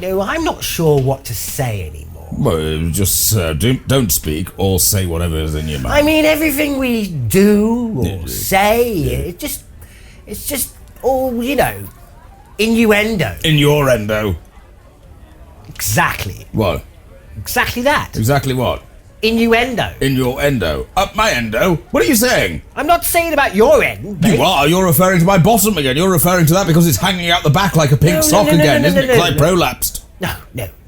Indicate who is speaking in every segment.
Speaker 1: I'm not sure what to say anymore.
Speaker 2: Well, just don't speak or say whatever is in your mind.
Speaker 1: I mean, everything we do or say, it's just all, innuendo.
Speaker 2: Innuendo.
Speaker 1: Exactly.
Speaker 2: What?
Speaker 1: Exactly that.
Speaker 2: Exactly what?
Speaker 1: Innuendo.
Speaker 2: Innuendo. Up my endo? What are you saying?
Speaker 1: I'm not saying about your end.
Speaker 2: You are. You're referring to my bottom again. You're referring to that because it's hanging out the back like a pink sock again, isn't it? Like prolapsed.
Speaker 1: No.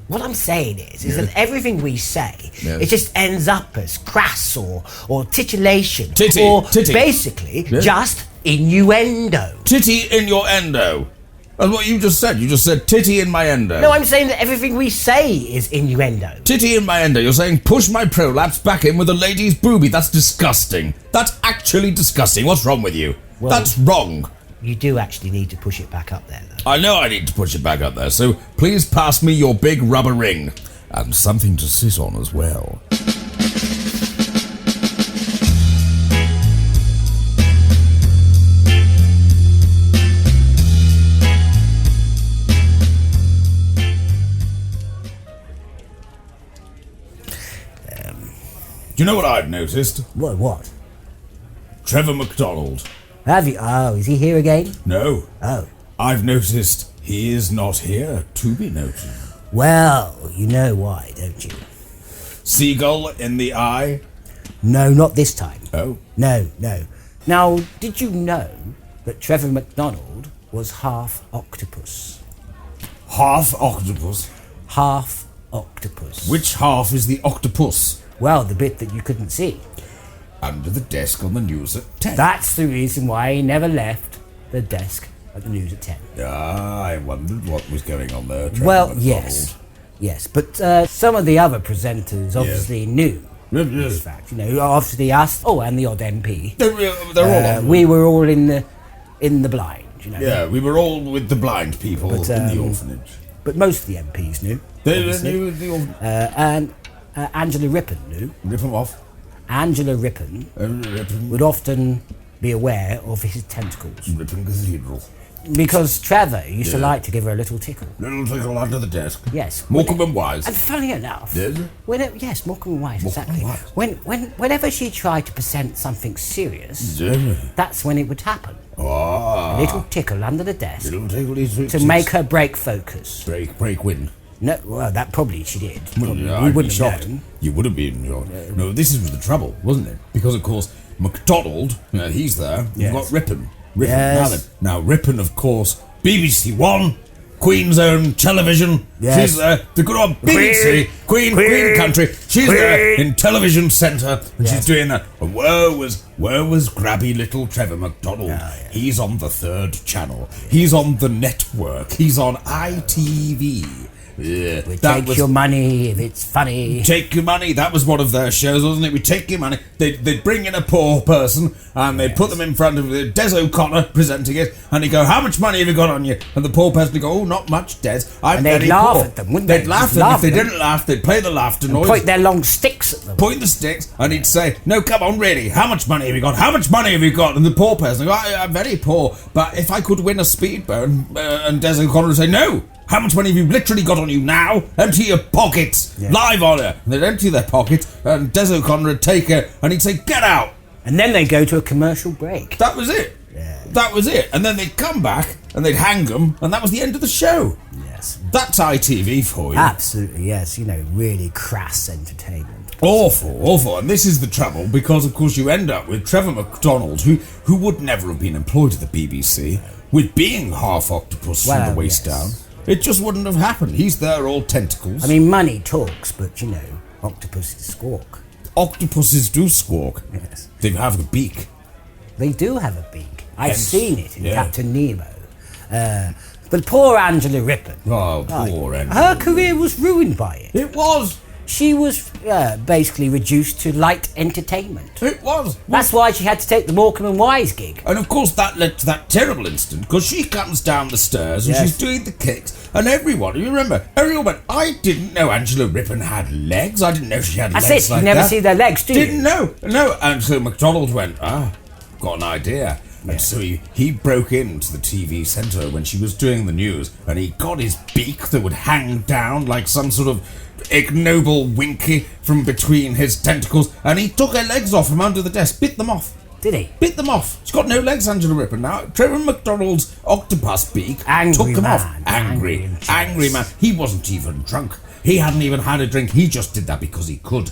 Speaker 1: What I'm saying is that everything we say, it just ends up as crass or titillation.
Speaker 2: Titty.
Speaker 1: Or basically just innuendo.
Speaker 2: Titty in your endo. That's what you just said. You just said titty in my endo.
Speaker 1: No, I'm saying that everything we say is innuendo.
Speaker 2: Titty in my endo. You're saying push my prolapse back in with a lady's boobie. That's disgusting. That's actually disgusting. What's wrong with you? Well, that's wrong.
Speaker 1: You do actually need to push it back up there, though.
Speaker 2: I know I need to push it back up there, so please pass me your big rubber ring. And something to sit on as well. Do you know what I've noticed?
Speaker 1: What?
Speaker 2: Trevor McDonald.
Speaker 1: Have you? Oh, is he here again?
Speaker 2: No.
Speaker 1: Oh.
Speaker 2: I've noticed he is not here to be noted.
Speaker 1: Well, you know why, don't you?
Speaker 2: Seagull in the eye?
Speaker 1: No, not this time.
Speaker 2: Oh.
Speaker 1: No. Now, did you know that Trevor McDonald was half octopus?
Speaker 2: Half octopus?
Speaker 1: Half octopus.
Speaker 2: Which half is the octopus?
Speaker 1: Well, the bit that you couldn't see.
Speaker 2: Under the desk on the news at 10.
Speaker 1: That's the reason why he never left the desk at the news at 10.
Speaker 2: Ah, I wondered what was going on there, Trevor
Speaker 1: Well,
Speaker 2: McDonald.
Speaker 1: yes, but some of the other presenters obviously knew this fact. Obviously us, and the odd MP.
Speaker 2: They're all.
Speaker 1: We were all in the blind,
Speaker 2: Yeah, we were all with the blind people in the orphanage.
Speaker 1: But most of the MPs knew.
Speaker 2: They knew the orphanage.
Speaker 1: And Angela Rippon knew.
Speaker 2: Rip them off.
Speaker 1: Angela Rippon would often be aware of his tentacles.
Speaker 2: Rippon Cathedral.
Speaker 1: Because Trevor used to like to give her a little tickle.
Speaker 2: Little tickle under the desk.
Speaker 1: Yes.
Speaker 2: Morecambe and Wise.
Speaker 1: And funny enough, yes, Morecambe and Wise, exactly.
Speaker 2: Wise.
Speaker 1: Whenever she tried to present something serious, that's when it would happen.
Speaker 2: Ah.
Speaker 1: A little tickle under the desk
Speaker 2: Little tickle
Speaker 1: to make her break focus.
Speaker 2: Break wind.
Speaker 1: No, well, that probably she did.
Speaker 2: Well,
Speaker 1: we wouldn't have known.
Speaker 2: You would have been shocked. No, this is the trouble, wasn't it? Because, of course, MacDonald, he's there. You've got Rippon.
Speaker 1: Yes.
Speaker 2: Now, Rippon, of course, BBC One, Queen's Own Television.
Speaker 1: Yes.
Speaker 2: She's there. The good old BBC, Queen Country. She's there in Television Centre, and she's doing that. And where was grabby little Trevor McDonald? He's on the 3rd channel. He's on the network. He's on ITV. Yeah,
Speaker 1: we take your money if it's funny.
Speaker 2: Take your money. That was one of their shows, wasn't it? We take your money. They'd bring in a poor person and they'd put them in front of Des O'Connor presenting it, and he'd go, "How much money have you got on you?" And the poor person would go, "Oh, not much, Des. I'm very poor."
Speaker 1: And they'd laugh at them, wouldn't they?
Speaker 2: They'd laugh at them. If they didn't laugh, they'd play the laughter noise.
Speaker 1: Point their long sticks at them.
Speaker 2: Point the sticks, and he'd say, "No, come on, really. How much money have you got? How much money have you got?" And the poor person would go, "I'm very poor, but if I could win a speedboat," and Des O'Connor would say, "No. How much money have you literally got on you now? Empty your pockets. Live on her." And they'd empty their pockets, and Des O'Connor would take her, and he'd say, "Get out."
Speaker 1: And then they'd go to a commercial break.
Speaker 2: That was it.
Speaker 1: Yeah.
Speaker 2: That was it. And then they'd come back, and they'd hang them, and that was the end of the show.
Speaker 1: Yes.
Speaker 2: That's ITV for you.
Speaker 1: Absolutely, yes. Really crass entertainment.
Speaker 2: Awful. And this is the trouble, because, of course, you end up with Trevor McDonald, who would never have been employed at the BBC, with being half octopus from the waist down. It just wouldn't have happened. He's there, all tentacles.
Speaker 1: I mean, money talks, but, octopuses squawk.
Speaker 2: Octopuses do squawk.
Speaker 1: Yes.
Speaker 2: They have a beak.
Speaker 1: They do have a beak. I've seen it in Captain Nemo. But poor Angela Rippon.
Speaker 2: Oh, poor Angela.
Speaker 1: Her career was ruined by it.
Speaker 2: It was.
Speaker 1: She was basically reduced to light entertainment.
Speaker 2: It was.
Speaker 1: That's why she had to take the Morecambe and Wise gig.
Speaker 2: And of course that led to that terrible incident, because she comes down the stairs and she's doing the kicks, and everyone went, "I didn't know Angela Rippon had legs. I didn't know she had legs like that."
Speaker 1: You never see their legs, do you?
Speaker 2: Didn't know. No. And so McDonald went, "Got an idea. And so he broke into the TV centre when she was doing the news, and he got his beak that would hang down like some sort of ignoble winky from between his tentacles, and he took her legs off from under the desk, bit them off.
Speaker 1: Did he?
Speaker 2: Bit them off. She's got no legs, Angela Ripper now. Trevor McDonald's octopus beak took them off. Angry man. He wasn't even drunk. He hadn't even had a drink. He just did that because he could.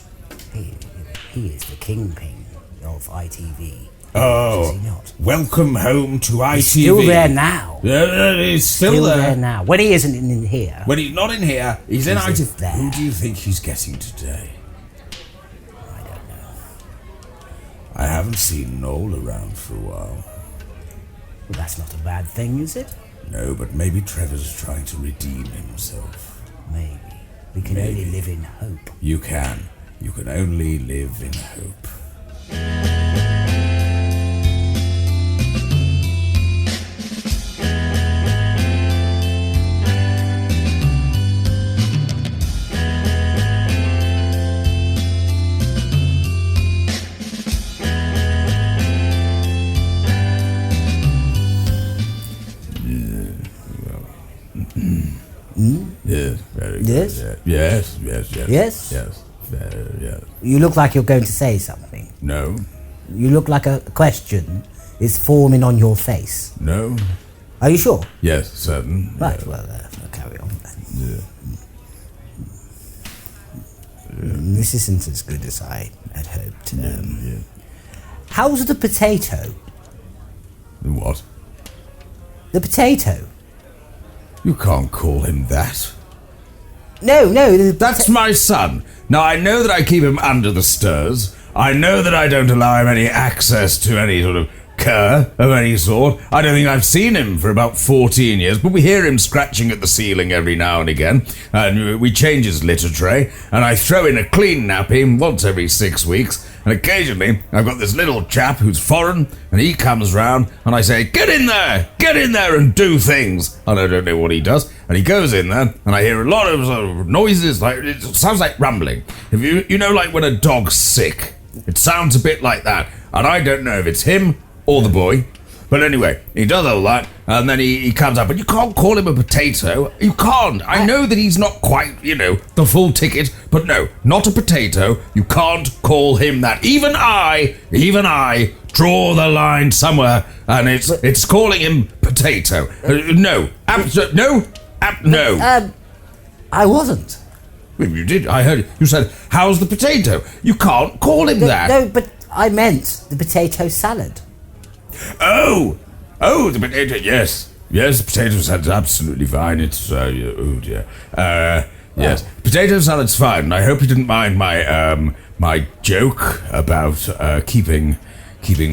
Speaker 1: He is the kingpin of ITV.
Speaker 2: Oh,
Speaker 1: is he not?
Speaker 2: Welcome home to ITV.
Speaker 1: He's still there now.
Speaker 2: He's still there
Speaker 1: now. When he isn't in here.
Speaker 2: When he's not in here, he's in ITV. There. Who do you think he's getting today?
Speaker 1: I don't know.
Speaker 2: I haven't seen Noel around for a while.
Speaker 1: Well, that's not a bad thing, is it?
Speaker 2: No, but maybe Trevor's trying to redeem himself.
Speaker 1: Maybe. We can only live in hope.
Speaker 2: You can. You can only live in hope. Yes, very good.
Speaker 1: Yes?
Speaker 2: Yes?
Speaker 1: Yes?
Speaker 2: Yes. Yes.
Speaker 1: You look like you're going to say something.
Speaker 2: No.
Speaker 1: You look like a question is forming on your face.
Speaker 2: No.
Speaker 1: Are you sure?
Speaker 2: Yes, certain.
Speaker 1: Right, well, I'll carry on then. This isn't as good as I had hoped. How's the potato?
Speaker 2: The what?
Speaker 1: The potato.
Speaker 2: You can't call him that.
Speaker 1: No.
Speaker 2: That's my son. Now, I know that I keep him under the stairs. I know that I don't allow him any access to any sort of cur of any sort. I don't think I've seen him for about 14 years, but we hear him scratching at the ceiling every now and again, and we change his litter tray, and I throw in a clean nappy once every 6 weeks, and occasionally I've got this little chap who's foreign, and he comes round, and I say, get in there and do things, and I don't know what he does, and he goes in there, and I hear a lot of sort of noises, like it sounds like rumbling. If you know, like when a dog's sick, it sounds a bit like that, and I don't know if it's him or the boy. But anyway, he does all that, and then he comes up, and you can't call him a potato. You can't. I know that he's not quite, the full ticket, but no, not a potato. You can't call him that. Even I draw the line somewhere, and it's calling him potato. No.
Speaker 1: I wasn't.
Speaker 2: You did. I heard you said, how's the potato? You can't call him that.
Speaker 1: No, but I meant the potato salad.
Speaker 2: Oh, the potato, yes. Yes, potato salad's absolutely fine. It's, oh dear. Yes, potato salad's fine. I hope you didn't mind my joke about keeping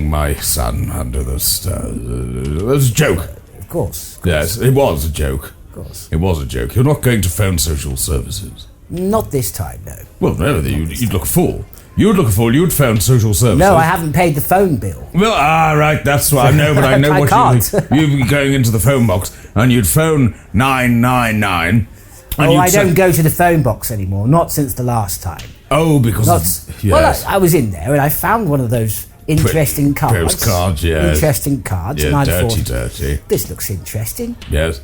Speaker 2: my son under the stairs. It was a joke.
Speaker 1: Of course.
Speaker 2: Yes, it was a joke.
Speaker 1: Of course.
Speaker 2: It was a joke. You're not going to phone social services.
Speaker 1: Not this time, no.
Speaker 2: Well, no, you'd look a fool. You'd look a fool. You'd phone social services.
Speaker 1: No, I haven't paid the phone bill.
Speaker 2: Well, right, that's what I know, but I know what
Speaker 1: can't.
Speaker 2: You'd be going into the phone box, and you'd phone 999.
Speaker 1: I don't go to the phone box anymore, not since the last time.
Speaker 2: Oh, because...
Speaker 1: Yes. Well, I was in there, and I found one of those interesting cards.
Speaker 2: Postcards, yes.
Speaker 1: Interesting cards.
Speaker 2: Yeah,
Speaker 1: and I
Speaker 2: dirty.
Speaker 1: thought, this looks interesting.
Speaker 2: Yes.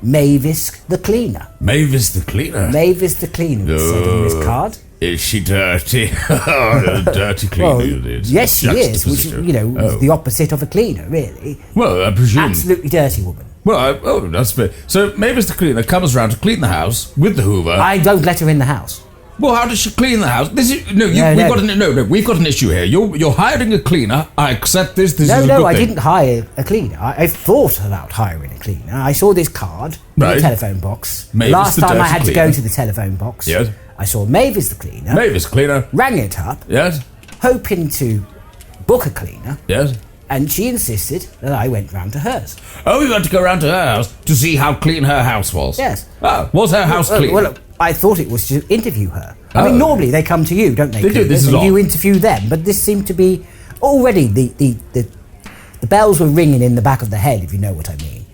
Speaker 1: Mavis the cleaner.
Speaker 2: Mavis the cleaner?
Speaker 1: Mavis the cleaner, it said on this card.
Speaker 2: Is she dirty? Dirty cleaner.
Speaker 1: Well, yes, she is, which is, the opposite of a cleaner, really.
Speaker 2: Well, I presume...
Speaker 1: Absolutely dirty woman.
Speaker 2: Well, that's fair. So Mavis the cleaner comes around to clean the house with the Hoover.
Speaker 1: I don't let her in the house.
Speaker 2: Well, how does she clean the house? We've got an issue here. You're hiring a cleaner. I accept this. This is a good thing.
Speaker 1: I didn't hire a cleaner. I thought about hiring a cleaner. I saw this card in the telephone box.
Speaker 2: Mavis
Speaker 1: Last
Speaker 2: the
Speaker 1: time I had
Speaker 2: dirty
Speaker 1: to go
Speaker 2: cleaner.
Speaker 1: to the telephone box.
Speaker 2: Yes.
Speaker 1: I saw Mavis the cleaner.
Speaker 2: Mavis cleaner.
Speaker 1: Rang it up.
Speaker 2: Yes.
Speaker 1: Hoping to book a cleaner.
Speaker 2: Yes.
Speaker 1: And she insisted that I went round to hers.
Speaker 2: Oh, you had to go round to her house to see how clean her house was?
Speaker 1: Yes.
Speaker 2: Oh, was her house clean?
Speaker 1: Well, I thought it was to interview her. I mean, normally they come to you, don't they?
Speaker 2: They do. This is
Speaker 1: odd. You interview them, but this seemed to be already the bells were ringing in the back of the head, if you know what I mean.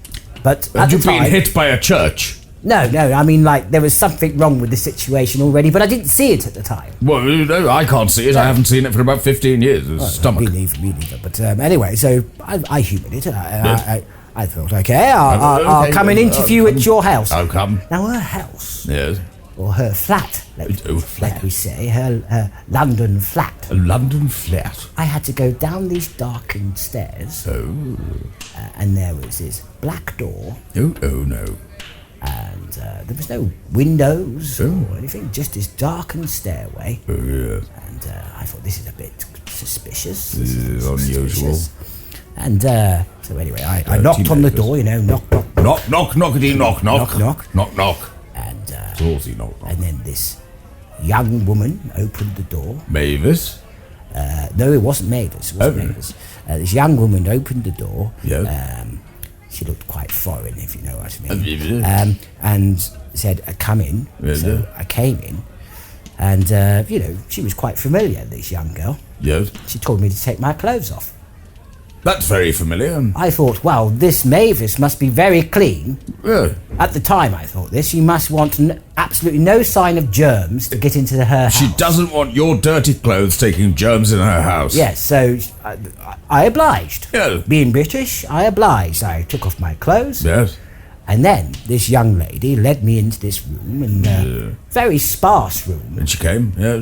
Speaker 1: But
Speaker 2: had you been hit by a church?
Speaker 1: No, I mean, like, there was something wrong with the situation already, but I didn't see it at the time.
Speaker 2: Well, no, I can't see it. I haven't seen it for about 15 years. Stomach.
Speaker 1: Me neither. But anyway, so I humoured it. I thought, okay, I'll come and interview at your house.
Speaker 2: I'll come.
Speaker 1: Now, her house.
Speaker 2: Yes.
Speaker 1: Or her flat, let we say, her London flat.
Speaker 2: A London flat.
Speaker 1: I had to go down these darkened stairs.
Speaker 2: Oh.
Speaker 1: And there was this black door.
Speaker 2: Oh, no.
Speaker 1: And there was no windows or anything, just this darkened stairway.
Speaker 2: Oh, yes.
Speaker 1: And I thought, this is a bit suspicious.
Speaker 2: This is unusual.
Speaker 1: And so anyway, I knocked on the door, knock.
Speaker 2: Knockety, knock.
Speaker 1: Knock. And
Speaker 2: Saucy knock.
Speaker 1: And then this young woman opened the door.
Speaker 2: Mavis?
Speaker 1: No, it wasn't Mavis. Mavis. This young woman opened the door.
Speaker 2: Yeah.
Speaker 1: She looked quite foreign, if you know what I mean. And said, come in.
Speaker 2: Yeah,
Speaker 1: so I came in. And, she was quite familiar, this young girl.
Speaker 2: Yes.
Speaker 1: She told me to take my clothes off.
Speaker 2: That's very familiar.
Speaker 1: I thought, well, this Mavis must be very clean.
Speaker 2: Yeah.
Speaker 1: At the time, I thought this. She must want absolutely no sign of germs to get into her house.
Speaker 2: She doesn't want your dirty clothes taking germs in her house.
Speaker 1: Yes, so I obliged.
Speaker 2: Yeah.
Speaker 1: Being British, I obliged. I took off my clothes.
Speaker 2: Yes.
Speaker 1: And then this young lady led me into this room, and very sparse room.
Speaker 2: And she came? Yeah.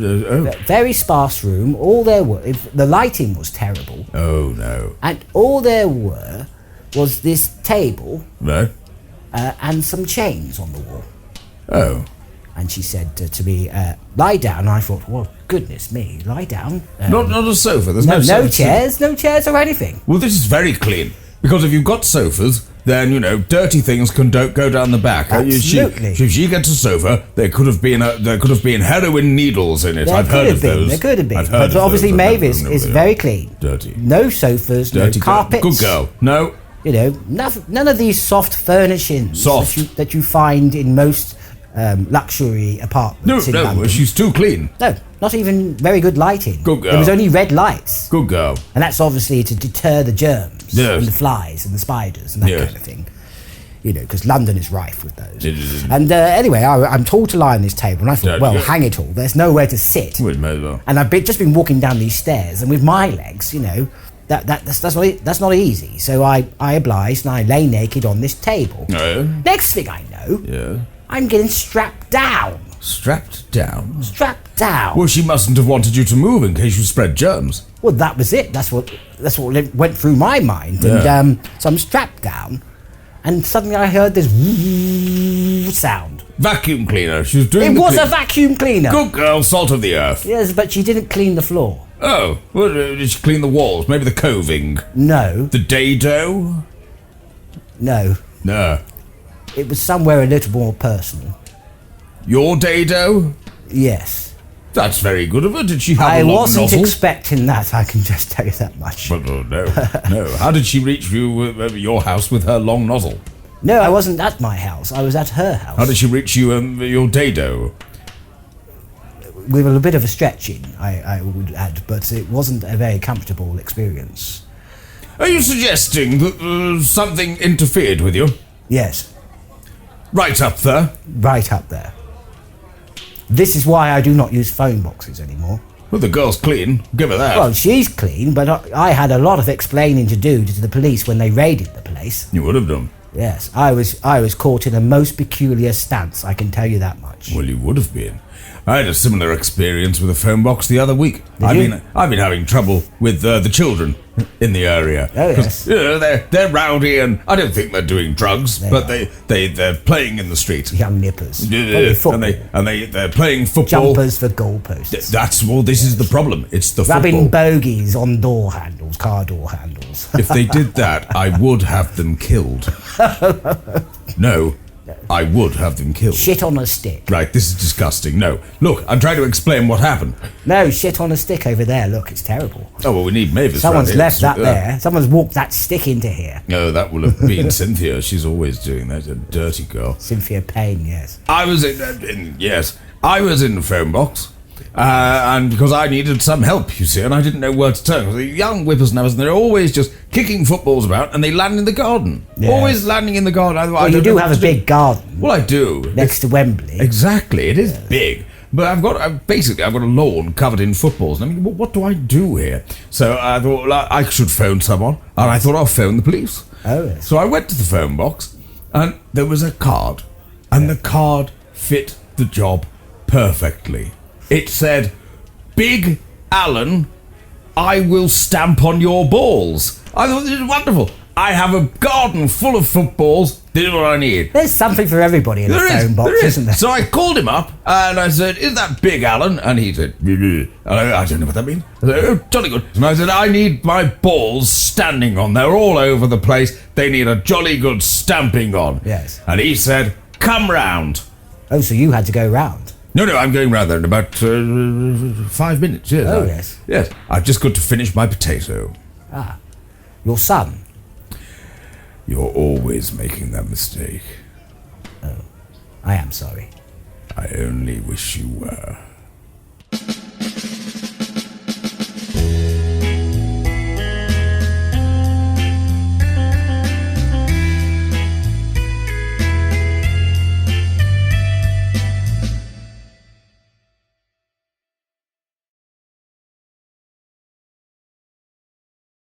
Speaker 1: Very sparse room. All there were, the lighting was terrible.
Speaker 2: Oh, no.
Speaker 1: And all there was this table.
Speaker 2: No.
Speaker 1: And some chains on the wall.
Speaker 2: Oh.
Speaker 1: And she said to me, lie down. And I thought, well, goodness me, lie down.
Speaker 2: Not a sofa. There's no
Speaker 1: chairs or anything.
Speaker 2: Well, this is very clean. Because if you've got sofas, then, dirty things can go down the back.
Speaker 1: Absolutely.
Speaker 2: If she gets a sofa, there could have been heroin needles in it. I've heard of those.
Speaker 1: There could have been. But obviously Mavis is very clean.
Speaker 2: Dirty.
Speaker 1: No sofas, no carpets.
Speaker 2: Good girl. No.
Speaker 1: None of these soft furnishings that you find in most luxury apartments in London.
Speaker 2: No, she's too clean.
Speaker 1: No, not even very good lighting.
Speaker 2: Good girl.
Speaker 1: There was only red lights.
Speaker 2: Good girl.
Speaker 1: And that's obviously to deter the germs
Speaker 2: yes.
Speaker 1: and the flies and the spiders and that
Speaker 2: yes.
Speaker 1: kind of thing. Because London is rife with those.
Speaker 2: And
Speaker 1: anyway, I'm told to lie on this table, and I thought, hang it all, there's nowhere to sit.
Speaker 2: Well.
Speaker 1: And I've just been walking down these stairs, and with my legs, that's not easy. So I obliged, and I lay naked on this table. Next thing I know, I'm getting strapped down.
Speaker 2: Strapped down?
Speaker 1: Strapped down.
Speaker 2: Well, she mustn't have wanted you to move in case you spread germs.
Speaker 1: Well, that was it. That's what went through my mind. And so I'm strapped down, and suddenly I heard this sound.
Speaker 2: Vacuum cleaner. She was doing.
Speaker 1: It was a vacuum cleaner.
Speaker 2: Good girl, salt of the earth.
Speaker 1: Yes, but she didn't clean the floor.
Speaker 2: Oh, well, did she clean the walls? Maybe the coving?
Speaker 1: No.
Speaker 2: The dado?
Speaker 1: No.
Speaker 2: No.
Speaker 1: It was somewhere a little more personal.
Speaker 2: Your dado?
Speaker 1: Yes.
Speaker 2: That's very good of her. Did she have a long nozzle?
Speaker 1: I wasn't expecting that, I can just tell you that much.
Speaker 2: But, no. How did she reach your house with her long nozzle?
Speaker 1: No, I wasn't at my house. I was at her house.
Speaker 2: How did she reach you your dado?
Speaker 1: With a bit of a stretching, I would add, but it wasn't a very comfortable experience.
Speaker 2: Are you suggesting that something interfered with you?
Speaker 1: Yes.
Speaker 2: Right up there?
Speaker 1: Right up there. This is why I do not use phone boxes anymore.
Speaker 2: Well, the girl's clean. Give her that.
Speaker 1: Well, she's clean, but I had a lot of explaining to do to the police when they raided the place.
Speaker 2: You would have done.
Speaker 1: Yes, I was caught in a most peculiar stance, I can tell you that much.
Speaker 2: Well, you would have been. I had a similar experience with a phone box the other week. I've been having trouble with the children in the area.
Speaker 1: Oh, yes.
Speaker 2: They're rowdy, and I don't think they're doing drugs, but they're playing in the street.
Speaker 1: Young nippers.
Speaker 2: They're playing football.
Speaker 1: Jumpers for goalposts.
Speaker 2: This is the problem. It's the
Speaker 1: rubbing
Speaker 2: football.
Speaker 1: bogies on door handles, car door handles.
Speaker 2: If they did that, I would have them killed. No. I would have them killed.
Speaker 1: Shit on a stick.
Speaker 2: Right, this is disgusting. No. Look, I'm trying to explain what happened.
Speaker 1: No, shit on a stick over there. Look, it's terrible.
Speaker 2: Oh, well, we need Mavis.
Speaker 1: Someone's left that there. Someone's walked that stick into here.
Speaker 2: No, that will have been Cynthia. She's always doing that. A dirty girl.
Speaker 1: Cynthia Payne, yes.
Speaker 2: I was in the phone box. And because I needed some help, you see, and I didn't know where to turn. The young whippersnappers, and they're always just kicking footballs about, and they land in the garden.
Speaker 1: Yeah.
Speaker 2: Always landing in the garden.
Speaker 1: Well, you do have a big garden.
Speaker 2: Well, I do.
Speaker 1: Next to Wembley.
Speaker 2: Exactly, it is big. But I've got a lawn covered in footballs. And I mean, what do I do here? So I thought I should phone someone, and I thought I'll phone the police.
Speaker 1: Oh, yes.
Speaker 2: So I went to the phone box, and there was a card, and the card fit the job perfectly. It said, "Big Alan, I will stamp on your balls." I thought, this is wonderful. I have a garden full of footballs. This is what I need.
Speaker 1: There's something for everybody in the phone box, isn't there?
Speaker 2: So I called him up and I said, "Is that Big Alan?" And he said, I don't know what that means. I said, "Oh, jolly good." And I said, "I need my balls standing on. They're all over the place. They need a jolly good stamping on."
Speaker 1: Yes.
Speaker 2: And he said, "Come round."
Speaker 1: Oh, so you had to go round?
Speaker 2: No, I'm going round there in about 5 minutes. Yes.
Speaker 1: Oh, yes.
Speaker 2: Yes. I've just got to finish my potato.
Speaker 1: Ah. Your son?
Speaker 2: You're always making that mistake.
Speaker 1: Oh. I am sorry.
Speaker 2: I only wish you were.